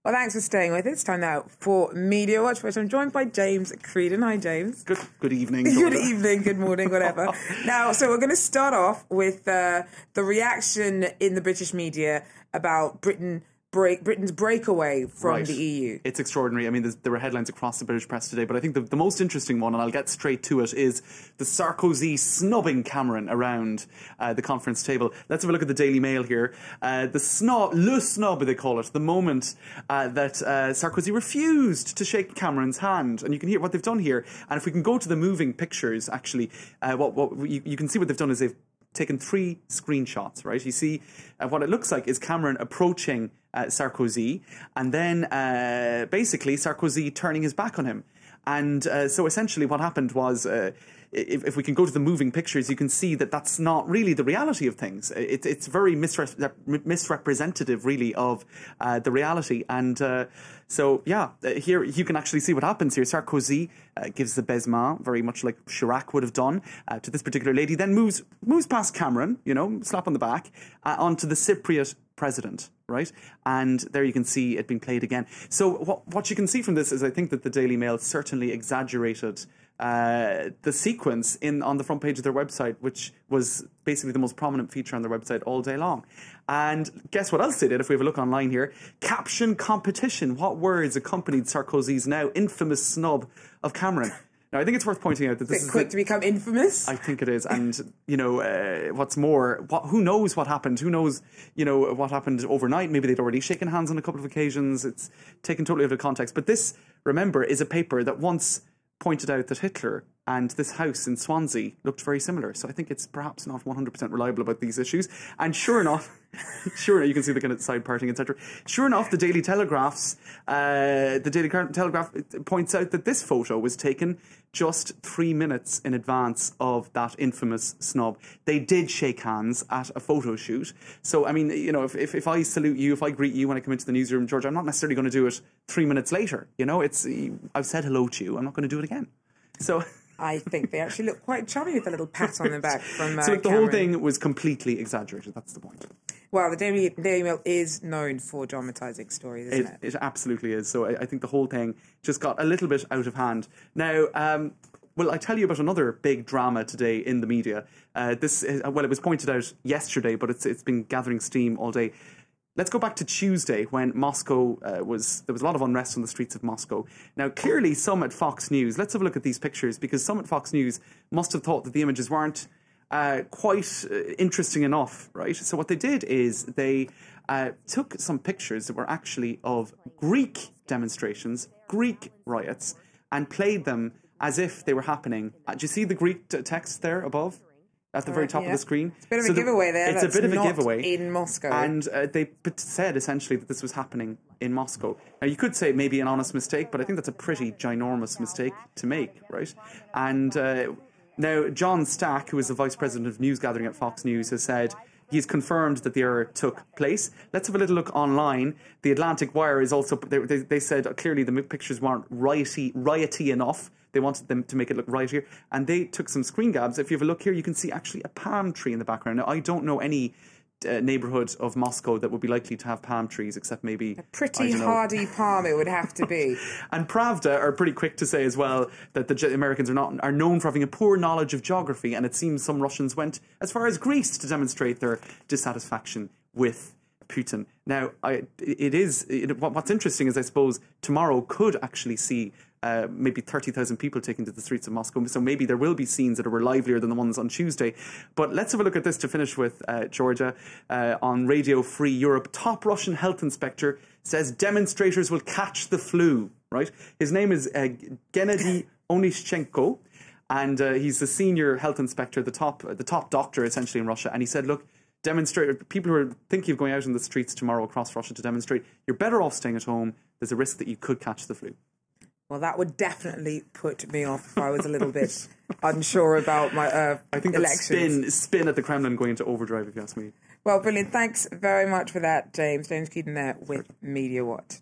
Well, thanks for staying with us. It's time now for Media Watch, which I'm joined by James Creedon. Hi, James. Good evening. Good evening, good morning, whatever. Now, so we're going to start off with the reaction in the British media about Britain's breakaway from the EU. It's extraordinary. I mean, there were headlines across the British press today, but I think the most interesting one, and I'll get straight to it, is the Sarkozy snubbing Cameron around the conference table. Let's have a look at the Daily Mail here. Le snub, they call it, the moment that Sarkozy refused to shake Cameron's hand. And you can hear what they've done here. And if we can go to the moving pictures, actually, you can see what they've done is they've taken 3 screenshots, right? You see what it looks like is Cameron approaching Sarkozy, and then basically Sarkozy turning his back on him. And so essentially what happened was, if we can go to the moving pictures, you can see that that's not really the reality of things. It's very misrepresentative, really, of the reality. And so, yeah, here you can actually see what happens here. Sarkozy gives the baisement, very much like Chirac would have done, to this particular lady, then moves past Cameron, slap on the back, onto the Cypriot president, right? And there you can see it being played again. So what you can see from this is I think that the Daily Mail certainly exaggerated the sequence on the front page of their website, which was basically the most prominent feature on their website all day long. And guess what else they did, if we have a look online here? Caption competition. What words accompanied Sarkozy's now infamous snub of Cameron? Now, I think it's worth pointing out that this is quick to become infamous. I think it is. And, what's more, who knows what happened? Who knows, what happened overnight? Maybe they'd already shaken hands on a couple of occasions. It's taken totally out of context. But this, remember, is a paper that once pointed out that Hitler and this house in Swansea looked very similar. So I think it's perhaps not 100% reliable about these issues. And sure enough, you can see the kind of side parting, etc. Sure enough, the Daily Telegraph points out that this photo was taken just 3 minutes in advance of that infamous snub. They did shake hands at a photo shoot. So, I mean, if I salute you, if I greet you when I come into the newsroom, George, I'm not necessarily going to do it 3 minutes later. I've said hello to you. I'm not going to do it again. So I think they actually look quite chummy with a little pat on the back from So the Cameron. whole thing was completely exaggerated. That's the point. Well, the Daily Mail is known for dramatising stories, isn't it? It absolutely is. So I think the whole thing just got a little bit out of hand. Now, I tell you about another big drama today in the media. It was pointed out yesterday, but it's been gathering steam all day. Let's go back to Tuesday when Moscow there was a lot of unrest on the streets of Moscow. Now, clearly some at Fox News, let's have a look at these pictures, because some at Fox News must have thought that the images weren't quite interesting enough, right? So what they did is they took some pictures that were actually of Greek demonstrations, Greek riots, and played them as if they were happening. Do you see the Greek text there above? At the very top of the screen. It's a bit of a giveaway there. It's a bit of a giveaway. In Moscow. And they said, essentially, that this was happening in Moscow. Now, you could say maybe an honest mistake, but I think that's a pretty ginormous mistake to make, right? And now, John Stack, who is the Vice President of News Gathering at Fox News, has said he's confirmed that the error took place. Let's have a little look online. The Atlantic Wire is also... They said clearly the pictures weren't rioty enough. They wanted them to make it look rightier. And they took some screen grabs. If you have a look here, you can see actually a palm tree in the background. Now, I don't know any neighbourhood of Moscow that would be likely to have palm trees, except maybe... A pretty hardy palm it would have to be. And Pravda are pretty quick to say as well that the Americans are known for having a poor knowledge of geography, and it seems some Russians went as far as Greece to demonstrate their dissatisfaction with Putin. Now, what's interesting is, I suppose, tomorrow could actually see maybe 30,000 people taking to the streets of Moscow. So maybe there will be scenes that are livelier than the ones on Tuesday. But let's have a look at this to finish with, Georgia. On Radio Free Europe, top Russian health inspector says demonstrators will catch the flu, right? His name is Gennady Onyshchenko, and he's the senior health inspector, the top doctor, essentially, in Russia. And he said, look, people who are thinking of going out in the streets tomorrow across Russia to demonstrate, you're better off staying at home. There's a risk that you could catch the flu. Well, that would definitely put me off if I was a little bit unsure about my I think elections. That's spin at the Kremlin going into overdrive, if you ask me. Well, brilliant. Thanks very much for that, James. James Keaton there with Media Watch.